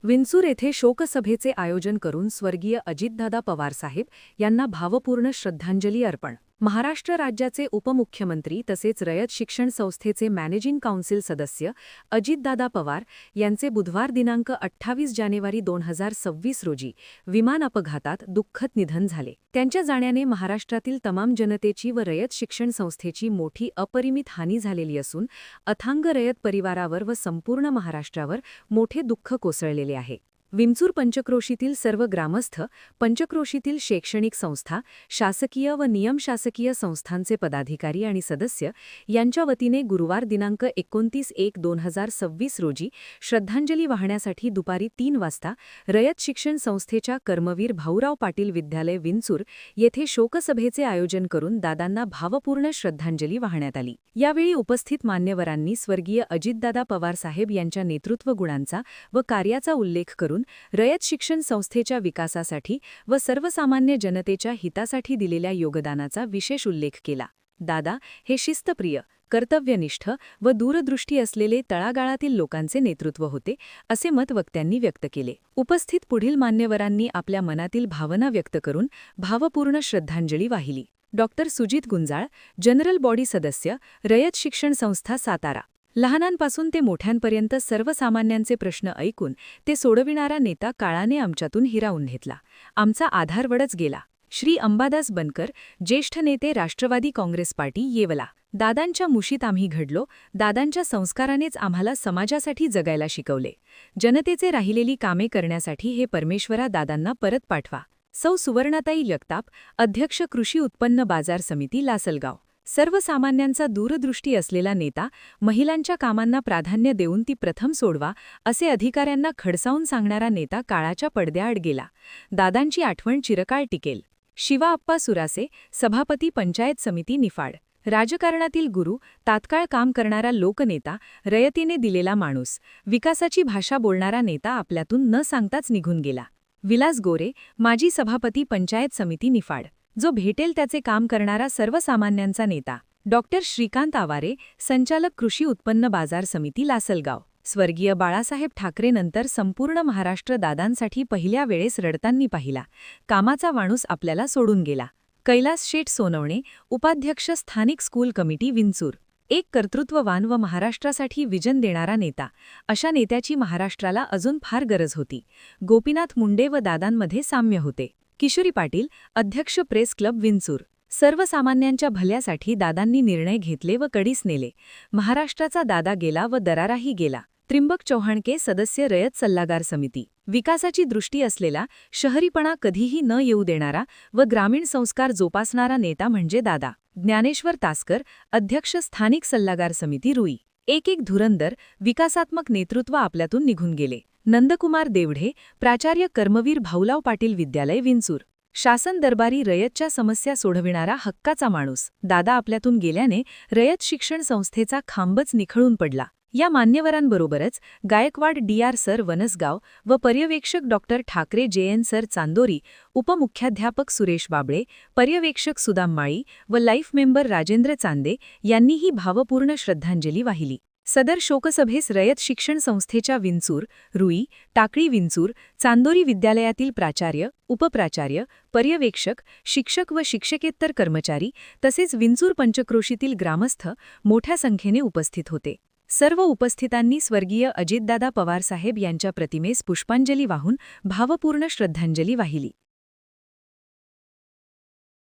विंचूर येथे शोकसभेचे आयोजन करून स्वर्गीय अजितदादा पवारसाहेब यांना भावपूर्ण श्रद्धांजली अर्पण. महाराष्ट्र राज्याचे उपमुख्यमंत्री तसेच रयत शिक्षण संस्थेचे मॅनेजिंग काउन्सिल सदस्य अजितदादा पवार यांचे बुधवार दिनांक 28 जानेवारी 2026 रोजी विमान अपघातात दुःखद निधन झाले. त्यांच्या जाण्याने महाराष्ट्रातील तमाम जनतेची व रयत शिक्षण संस्थेची मोठी अपरिमित हानी झालेली असून अथांग रयत परिवारावर व संपूर्ण महाराष्ट्रावर मोठे दुःख कोसळलेले आहे. विंचूर पंचक्रोशीतील सर्व ग्रामस्थ, पंचक्रोशीतील शैक्षणिक संस्था, शासकीय व नियमशासकीय संस्थांचे पदाधिकारी आणि सदस्य यांच्या वतीने गुरुवार दिनांक 29/1/2026 रोजी श्रद्धांजली वाहण्यासाठी दुपारी 3 वाजता रयत शिक्षण संस्थेच्या कर्मवीर भाऊराव पाटील विद्यालय विंचूर येथे शोकसभेचे आयोजन करून दादांना भावपूर्ण श्रद्धांजली वाहण्यात आली. यावेळी उपस्थित मान्यवरांनी स्वर्गीय अजितदादा पवारसाहेब यांच्या नेतृत्व गुणांचा व कार्याचा उल्लेख करून रयत शिक्षण संस्थेच्या विकासासाठी व सर्वसामान्य जनतेच्या हितासाठी दिलेल्या योगदानाचा विशेष उल्लेख केला. दादा हे शिस्तप्रिय, कर्तव्यनिष्ठ व दूरदृष्टी असलेले तळागाळातील लोकांचे नेतृत्व होते, असे मत वक्त्यांनी व्यक्त केले. उपस्थित पुढील मान्यवरांनी आपल्या मनातील भावना व्यक्त करून भावपूर्ण श्रद्धांजली वाहिली. Doctor Sujit Gunjal, general body सदस्य, रयत शिक्षण संस्था सातारा. लहानांपासून ते मोठ्यांपर्यंत सर्वसामान्यांचे प्रश्न ऐकून ते सोडविणारा नेता काळाने आमच्यातून हिरावून घेतला. आमचा आधारवडच गेला. श्री अंबादास बनकर, ज्येष्ठ नेते, राष्ट्रवादी काँग्रेस पार्टी, येवला. दादांच्या मुशीत आम्ही घडलो. दादांच्या संस्कारानेच आम्हाला समाजासाठी जगायला शिकवले. जनतेचे राहिलेली कामे करण्यासाठी हे परमेश्वरा दादांना परत पाठवा. सौ सुवर्णाताई जगताप, अध्यक्ष, कृषी उत्पन्न बाजार समिती, लासलगाव. सर्वसामान्यांचा दूरदृष्टी असलेला नेता, महिलांच्या कामांना प्राधान्य देऊन ती प्रथम सोडवा असे अधिकाऱ्यांना खडसावून सांगणारा नेता काळाच्या पडद्याआड गेला. दादांची आठवण चिरकाळ टिकेल. शिवाअप्पा सुरासे, सभापती, पंचायत समिती, निफाड. राजकारणातील गुरु, तात्काळ काम करणारा लोकनेता, रयतीने दिलेला माणूस, विकासाची भाषा बोलणारा नेता आपल्यातून न सांगताच निघून गेला. विलास गोरे, माजी सभापती, पंचायत समिती, निफाड. जो भेटेल त्याचे काम करणारा सर्वसामान्यांचा नेता. डॉक्टर श्रीकांत आवारे, संचालक, कृषी उत्पन्न बाजार समिती, लासलगाव. स्वर्गीय बाळासाहेब ठाकरेनंतर संपूर्ण महाराष्ट्र दादांसाठी पहिल्या वेळेस रडतांनी पाहिला. कामाचा माणूस आपल्याला सोडून गेला. कैलास शेठ सोनवणे, उपाध्यक्ष, स्थानिक स्कूल कमिटी, विंचूर. एक कर्तृत्ववान व महाराष्ट्रासाठी विजन देणारा नेता. अशा नेत्याची महाराष्ट्राला अजून फार गरज होती. गोपीनाथ मुंडे व दादांमध्ये साम्य होते. किशोरी पाटील, अध्यक्ष, प्रेस क्लब, विंचूर. सर्वसामान्यांच्या भल्यासाठी दादांनी निर्णय घेतले व कडीस नेले. महाराष्ट्राचा दादा गेला व दराराही गेला. त्रिंबक चौहाणके, सदस्य, रयत सल्लागार समिती. विकासाची दृष्टी असलेला, शहरीपणा कधीही न येऊ देणारा व ग्रामीण संस्कार जोपासणारा नेता म्हणजे दादा. ज्ञानेश्वर तासकर, अध्यक्ष, स्थानिक सल्लागार समिती, रुई. एक धुरंदर, विकासात्मक नेतृत्व आपल्यातून निघून गेले. नंदकुमार देवढे, प्राचार्य, कर्मवीर भाऊराव पाटील विद्यालय, विंचूर. शासन दरबारी, रयतच्या समस्या सोडविणारा हक्काचा माणूस. दादा आपल्यातून गेल्याने रयत शिक्षण संस्थेचा खांबच निखळून पडला. या मान्यवरांबरोबरच गायकवाड DR सर, वनसगाव व पर्यवेक्षक doctor Thakare JN sir, Chandori, उपमुख्याध्यापक सुरेश बाबळे, पर्यवेक्षक सुदाम माळी व लाईफ मेंबर राजेंद्र चांदे यांनीही भावपूर्ण श्रद्धांजली वाहिली. सदर शोकसभेस रयत शिक्षण संस्थेच्या विंचूर, रुई, टाकळी, विंचूर, चांदोरी विद्यालयातील प्राचार्य, उपप्राचार्य, पर्यवेक्षक, शिक्षक व शिक्षकेतर कर्मचारी तसेच विंचूर पंचक्रोशीतील ग्रामस्थ मोठ्या संख्येने उपस्थित होते. सर्व उपस्थितांनी स्वर्गीय अजितदादा पवारसाहेब यांच्या प्रतिमेस पुष्पांजली वाहून भावपूर्ण श्रद्धांजली वाहिली.